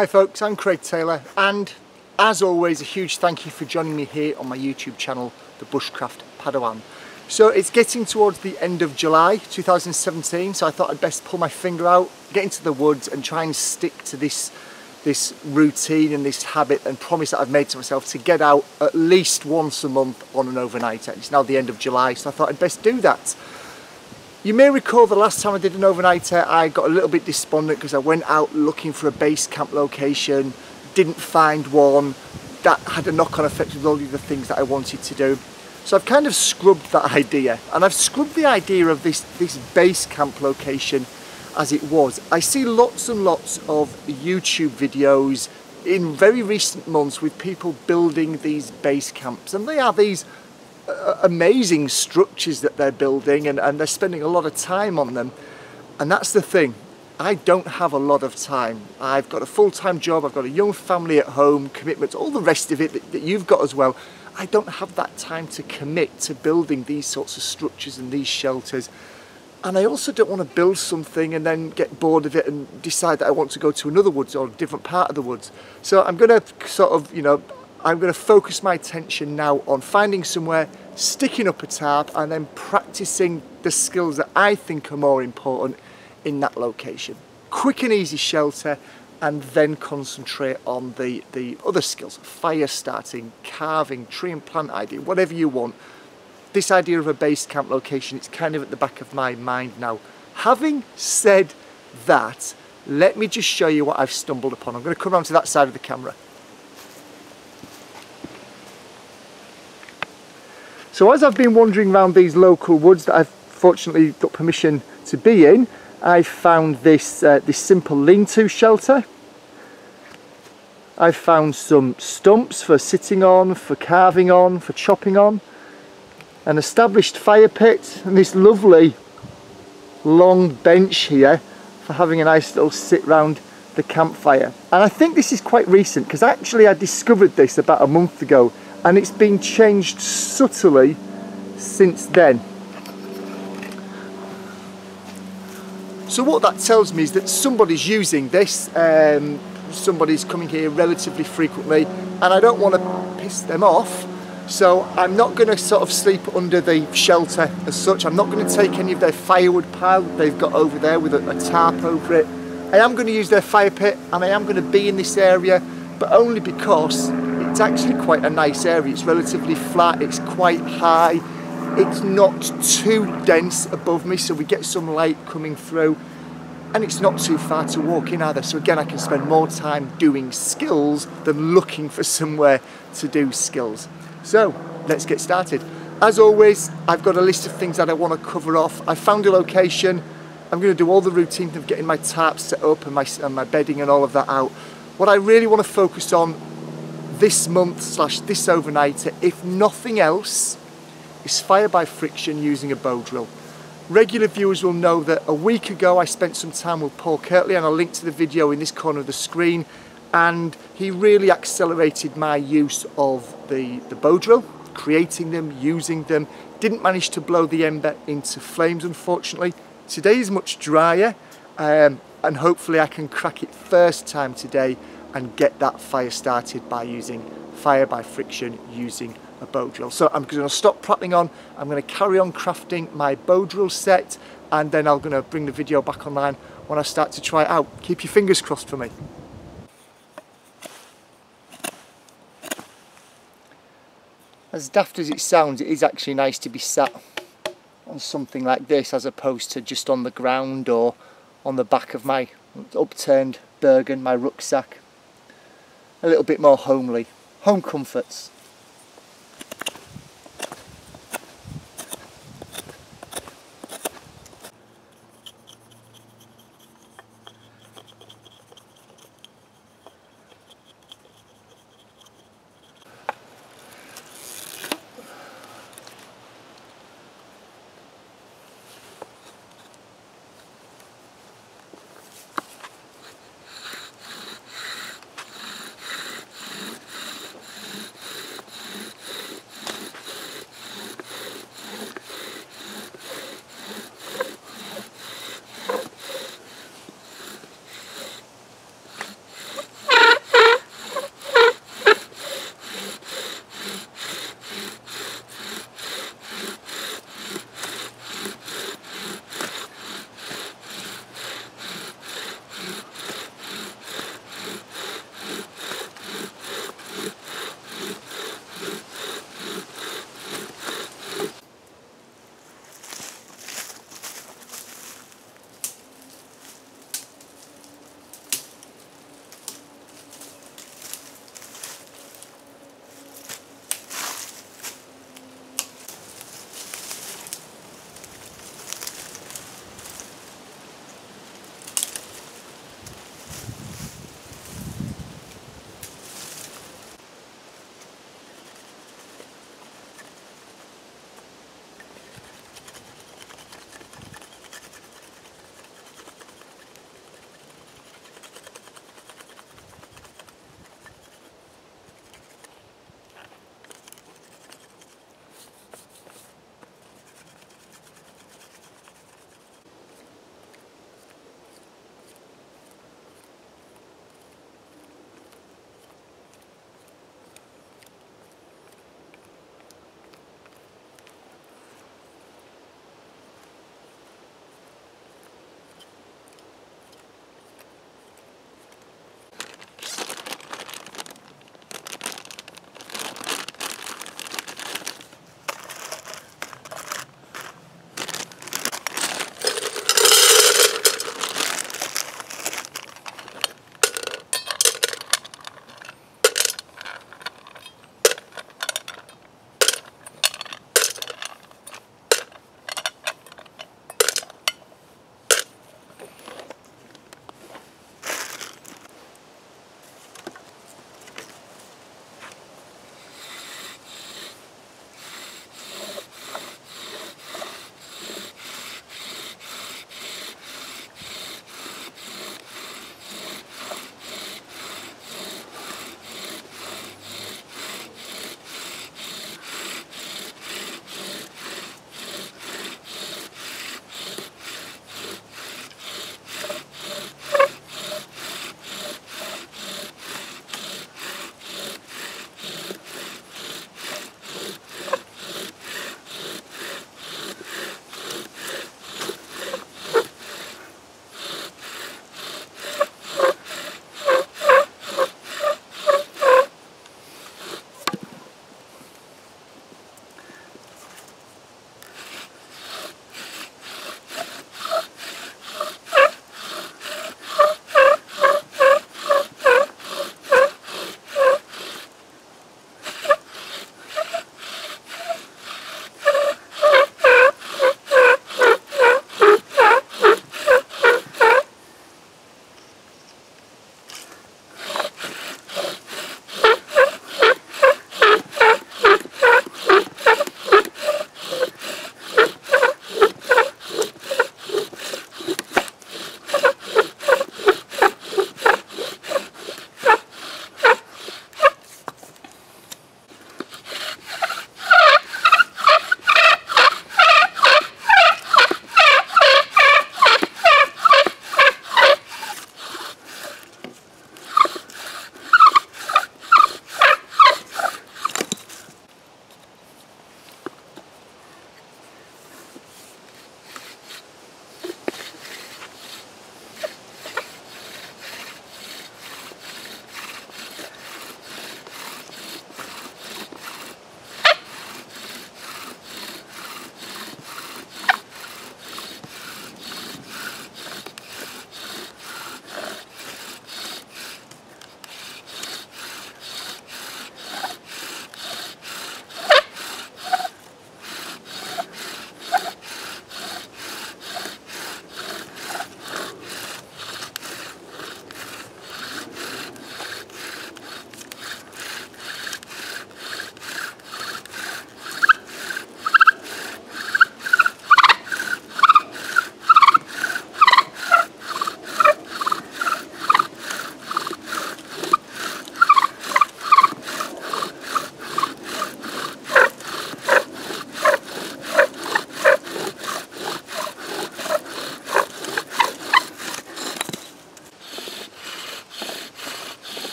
Hi folks, I'm Craig Taylor, and as always a huge thank you for joining me here on my YouTube channel, the Bushcraft Padawan. So it's getting towards the end of July 2017, so I thought I'd best pull my finger out, get into the woods and try and stick to this routine and this habit and promise that I've made to myself to get out at least once a month on an overnighter. It's now the end of July, so I thought I'd best do that. You may recall the last time I did an overnighter, I got a little bit despondent because I went out looking for a base camp location, didn't find one. That had a knock-on effect with all the other things that I wanted to do. So I've kind of scrubbed that idea, and I've scrubbed the idea of this base camp location as it was. I see lots and lots of YouTube videos in very recent months with people building these base camps, and they are these amazing structures that they're building, and they're spending a lot of time on them. And that's the thing, I don't have a lot of time. I've got a full-time job, I've got a young family at home, commitments, all the rest of it that you've got as well. I don't have that time to commit to building these sorts of structures and these shelters. And I also don't want to build something and then get bored of it and decide that I want to go to another woods or a different part of the woods. So I'm going to sort of, I'm going to focus my attention now on finding somewhere, sticking up a tarp and then practicing the skills that I think are more important in that location. Quick and easy shelter, and then concentrate on the other skills, fire starting, carving, tree and plant ID, whatever you want. This idea of a base camp location, it's kind of at the back of my mind now. Having said that, let me just show you what I've stumbled upon. I'm going to come around to that side of the camera. So as I've been wandering around these local woods that I've fortunately got permission to be in, I found this simple lean-to shelter. I've found some stumps for sitting on, for carving on, for chopping on. An established fire pit, and this lovely long bench here for having a nice little sit round the campfire. And I think this is quite recent, because actually I discovered this about a month ago, and it's been changed subtly since then. So what that tells me is that somebody's using this, somebody's coming here relatively frequently, and I don't want to piss them off, so I'm not going to sort of sleep under the shelter as such. I'm not going to take any of their firewood pile that they've got over there with a tarp over it. I am going to use their fire pit, and I am going to be in this area, but only because it's actually quite a nice area. It's relatively flat, it's quite high, it's not too dense above me, so we get some light coming through, and it's not too far to walk in either. So again, I can spend more time doing skills than looking for somewhere to do skills. So let's get started. As always, I've got a list of things that I want to cover off. I found a location. I'm going to do all the routine of getting my tarp set up and my bedding and all of that out. What I really want to focus on this month / this overnighter, if nothing else, is fire by friction using a bow drill. Regular viewers will know that a week ago I spent some time with Paul Kirtley, and I'll link to the video in this corner of the screen, and he really accelerated my use of the bow drill, creating them, using them. Didn't manage to blow the ember into flames, unfortunately. Today is much drier, and hopefully I can crack it first time today and get that fire started by using fire by friction using a bow drill. So I'm going to stop prattling on, I'm going to carry on crafting my bow drill set, and then I'm going to bring the video back online when I start to try it out. Keep your fingers crossed for me. As daft as it sounds, it is actually nice to be sat on something like this as opposed to just on the ground or on the back of my upturned Bergen, my rucksack. A little bit more homely. Home comforts.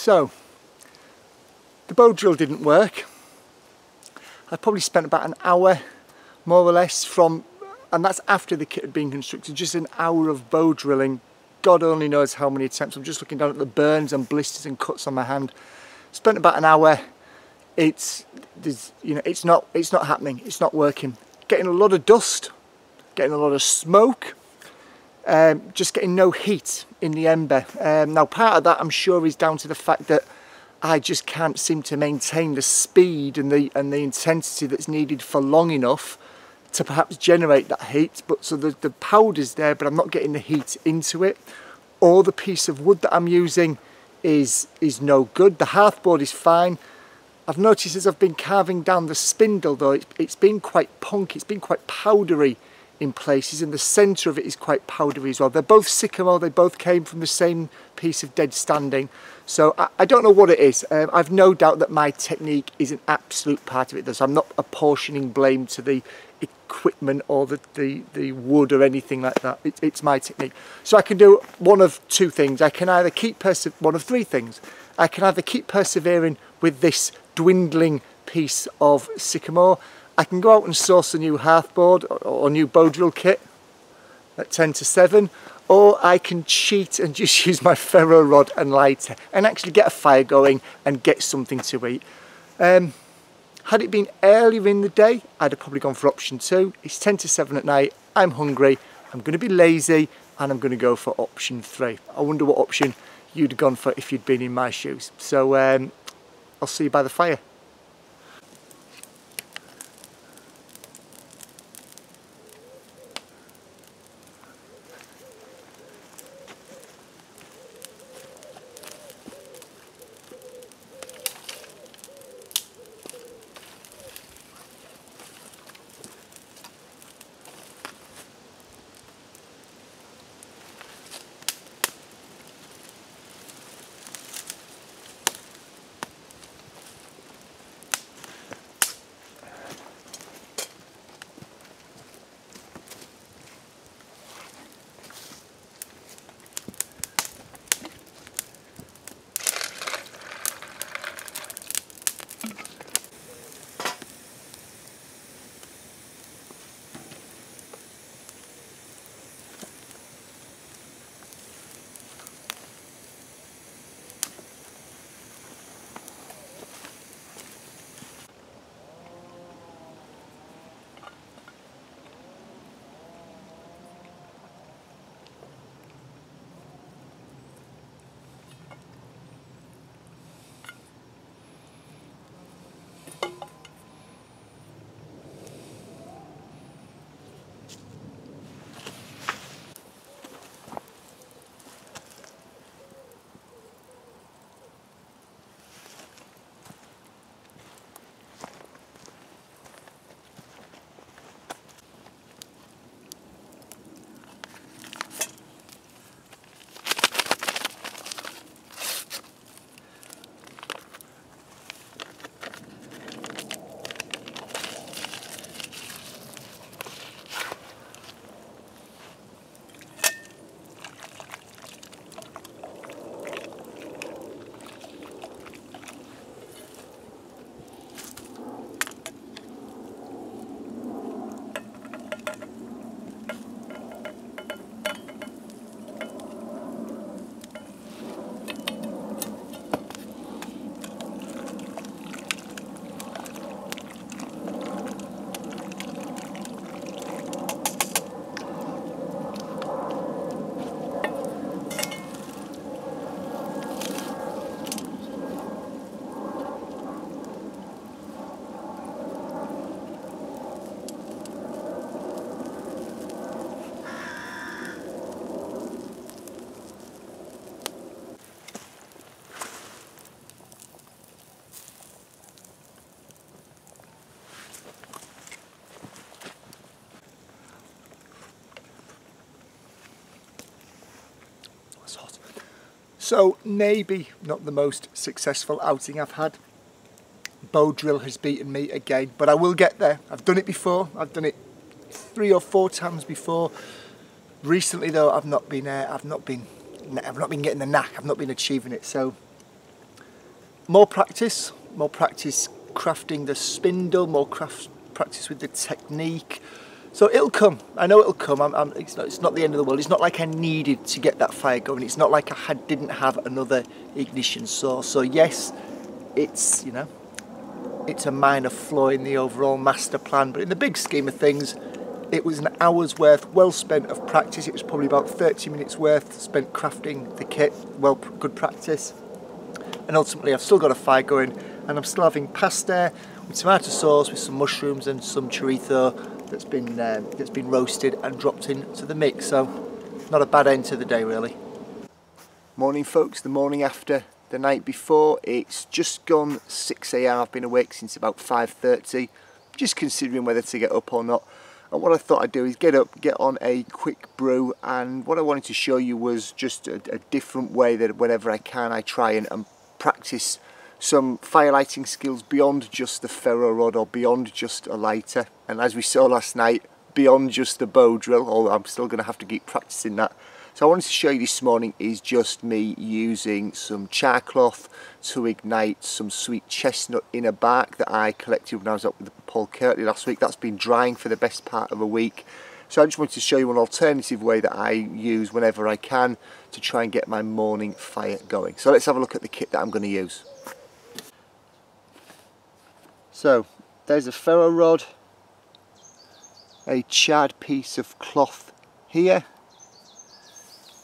So the bow drill didn't work. I probably spent about an hour more or less and that's after the kit had been constructed, just an hour of bow drilling. God only knows how many attempts. I'm just looking down at the burns and blisters and cuts on my hand. Spent about an hour. It's not happening. It's not working. Getting a lot of dust, getting a lot of smoke, just getting no heat in the ember. Now part of that I'm sure is down to the fact that I just can't seem to maintain the speed and the intensity that's needed for long enough to perhaps generate that heat. But so the powder's there, but I'm not getting the heat into it. Or the piece of wood that I'm using is no good. The hearthboard is fine. I've noticed as I've been carving down the spindle though, it's been quite punk, it's been quite powdery in places, and the centre of it is quite powdery as well. They're both sycamore, they both came from the same piece of dead standing. So I don't know what it is. I've no doubt that my technique is an absolute part of it. So I'm not apportioning blame to the equipment or the wood or anything like that. It's my technique. So I can do one of two things. I can either keep one of three things. I can either keep persevering with this dwindling piece of sycamore. I can go out and source a new hearthboard or a new bow drill kit at 10 to 7, or I can cheat and just use my ferro rod and lighter and actually get a fire going and get something to eat. Had it been earlier in the day, I'd have probably gone for option 2. It's 10 to 7 at night, I'm hungry, I'm going to be lazy, and I'm going to go for option 3. I wonder what option you'd have gone for if you'd been in my shoes. So I'll see you by the fire. So maybe not the most successful outing I've had. Bow drill has beaten me again, but I will get there. I've done it before. I've done it 3 or 4 times before. Recently though, I've not been getting the knack. I've not been achieving it. So more practice crafting the spindle, more practice with the technique. So it'll come, I know it'll come. It's not the end of the world. It's not like I needed to get that fire going. It's not like I didn't have another ignition source. So yes, it's, you know, it's a minor flaw in the overall master plan, but in the big scheme of things, it was an hour's worth well spent of practice. It was probably about 30 minutes worth spent crafting the kit. Well, good practice. And ultimately I've still got a fire going, and I'm still having pasta with tomato sauce with some mushrooms and some chorizo that's been roasted and dropped into the mix. So not a bad end to the day really. Morning folks, the morning after the night before. It's just gone 6 AM. I've been awake since about 5:30, just considering whether to get up or not. And what I thought I'd do is get up, get on a quick brew, and what I wanted to show you was just a different way that whenever I can I try and practice some fire lighting skills beyond just the ferro rod or beyond just a lighter, and as we saw last night, beyond just the bow drill, although I'm still going to have to keep practicing that. So I wanted to show you this morning is just me using some char cloth to ignite some sweet chestnut inner bark that I collected when I was up with Paul Kirtley last week. That's been drying for the best part of a week. So I just wanted to show you an alternative way that I use whenever I can to try and get my morning fire going. So let's have a look at the kit that I'm going to use. So there's a ferro rod, a charred piece of cloth here,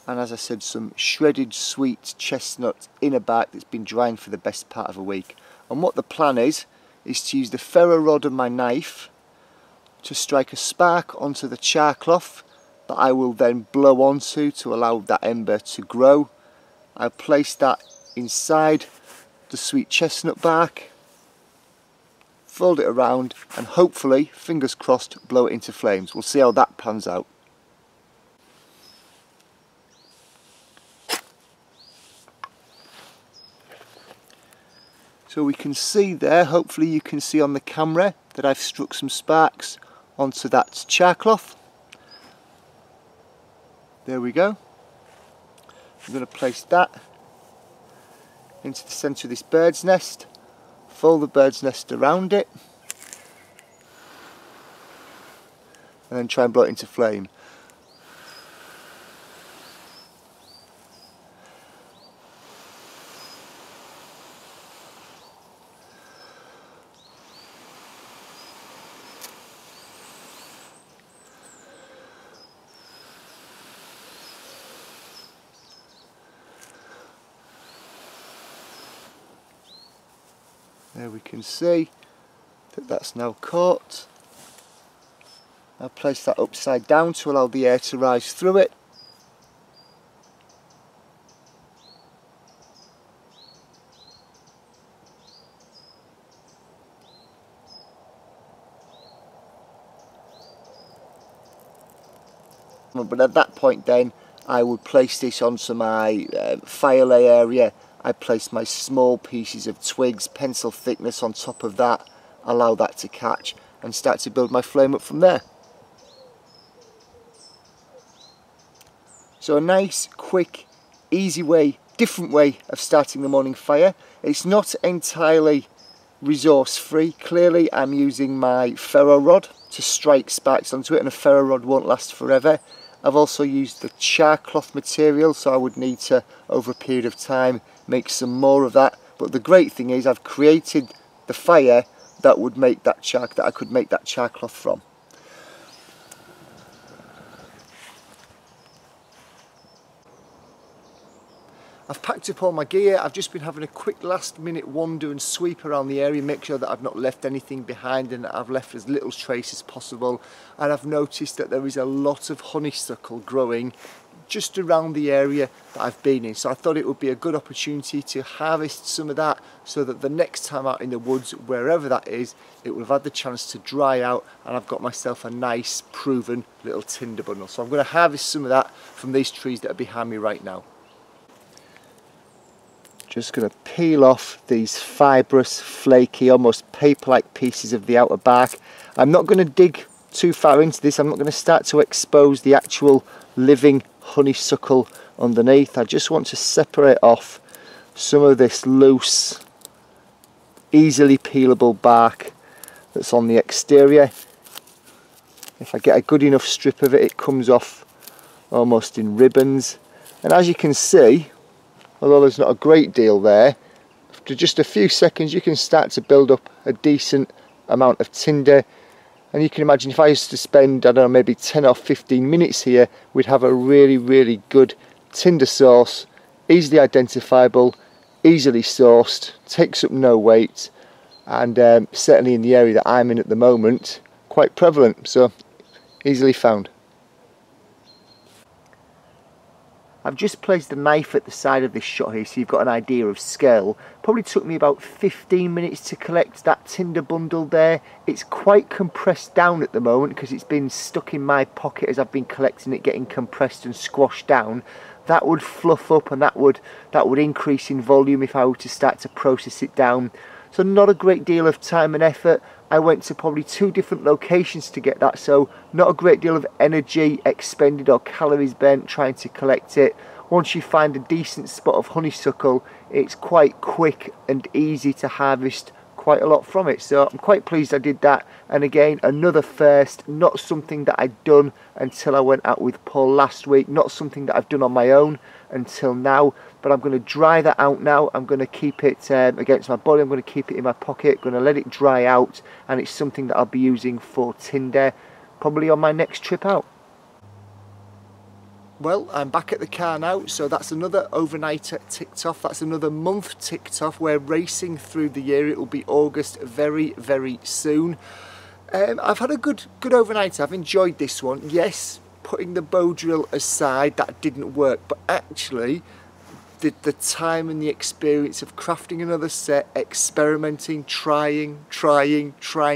and as I said, some shredded sweet chestnut inner bark that's been drying for the best part of a week. And what the plan is to use the ferro rod and my knife to strike a spark onto the char cloth that I will then blow onto to allow that ember to grow. I'll place that inside the sweet chestnut bark, fold it around, and hopefully, fingers crossed, blow it into flames. We'll see how that pans out. So we can see there, hopefully you can see on the camera, that I've struck some sparks onto that char cloth. There we go. I'm going to place that into the centre of this bird's nest, fold the bird's nest around it, and then try and blow it into flame. There we can see that that's now caught. I'll place that upside down to allow the air to rise through it. But at that point then I would place this onto my fire lay area. I place my small pieces of twigs, pencil thickness on top of that, allow that to catch, and start to build my flame up from there. So a nice, quick, easy way, different way of starting the morning fire. It's not entirely resource free. Clearly I'm using my ferro rod to strike sparks onto it, and a ferro rod won't last forever. I've also used the char cloth material, so I would need to, over a period of time, make some more of that. But the great thing is I've created the fire that would make that char, that I could make that char cloth from. I've packed up all my gear. I've just been having a quick last minute wander and sweep around the area, make sure that I've not left anything behind and that I've left as little trace as possible. And I've noticed that there is a lot of honeysuckle growing just around the area that I've been in. So I thought it would be a good opportunity to harvest some of that so that the next time out in the woods, wherever that is, it will have had the chance to dry out and I've got myself a nice proven little tinder bundle. So I'm going to harvest some of that from these trees that are behind me right now. Just going to peel off these fibrous, flaky, almost paper-like pieces of the outer bark. I'm not going to dig too far into this. I'm not going to start to expose the actual living honeysuckle underneath. I just want to separate off some of this loose easily peelable bark that's on the exterior. If I get a good enough strip of it, it comes off almost in ribbons. And as you can see, although there's not a great deal there, after just a few seconds you can start to build up a decent amount of tinder. And you can imagine if I used to spend, I don't know, maybe 10 or 15 minutes here, we'd have a really good tinder source, easily identifiable, easily sourced, takes up no weight, and certainly in the area that I'm in at the moment, quite prevalent, so easily found. I've just placed the knife at the side of this shot here so you've got an idea of scale. Probably took me about 15 minutes to collect that tinder bundle there. It's quite compressed down at the moment because it's been stuck in my pocket as I've been collecting it, getting compressed and squashed down. That would fluff up and that would increase in volume if I were to start to process it down. So not a great deal of time and effort. I went to probably 2 different locations to get that, so not a great deal of energy expended or calories burnt trying to collect it. Once you find a decent spot of honeysuckle, it's quite quick and easy to harvest quite a lot from it. So I'm quite pleased I did that, and again another first, not something that I'd done until I went out with Paul last week, not something that I've done on my own until now. But I'm going to dry that out now. I'm going to keep it against my body, I'm going to keep it in my pocket, going to let it dry out, and it's something that I'll be using for tinder probably on my next trip out. Well, I'm back at the car now, so that's another overnighter ticked off. That's another month ticked off. We're racing through the year. It will be August very soon. I've had a good overnighter. I've enjoyed this one. Yes, putting the bow drill aside, that didn't work, but actually the time and the experience of crafting another set, experimenting, trying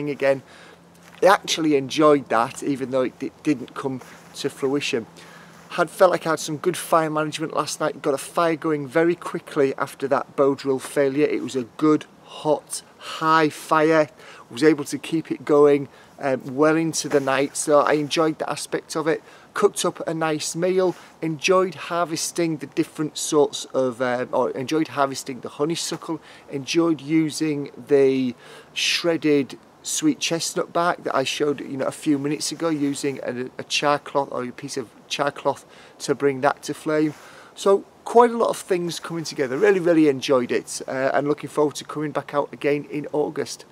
again, I actually enjoyed that, even though it didn't come to fruition. Felt like I had some good fire management last night, got a fire going very quickly after that bow drill failure. It was a good, hot, high fire, was able to keep it going well into the night, so I enjoyed that aspect of it. Cooked up a nice meal, enjoyed harvesting the different sorts of, enjoyed harvesting the honeysuckle, enjoyed using the shredded sweet chestnut bark that I showed a few minutes ago, using a char cloth or a piece of char cloth to bring that to flame. So quite a lot of things coming together. Really enjoyed it, and looking forward to coming back out again in August.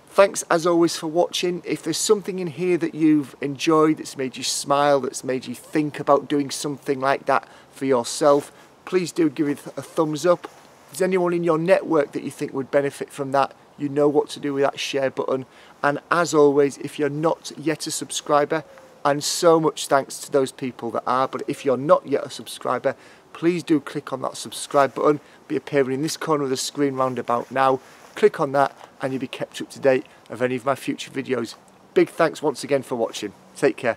Thanks as always for watching. If there's something in here that you've enjoyed, that's made you smile, that's made you think about doing something like that for yourself, please do give it a thumbs up. If there's anyone in your network that you think would benefit from that, you know what to do with that share button. And as always, if you're not yet a subscriber, and so much thanks to those people that are, but if you're not yet a subscriber, please do click on that subscribe button. It'll be appearing in this corner of the screen round about now. Click on that and you'll be kept up to date of any of my future videos. Big thanks once again for watching. Take care.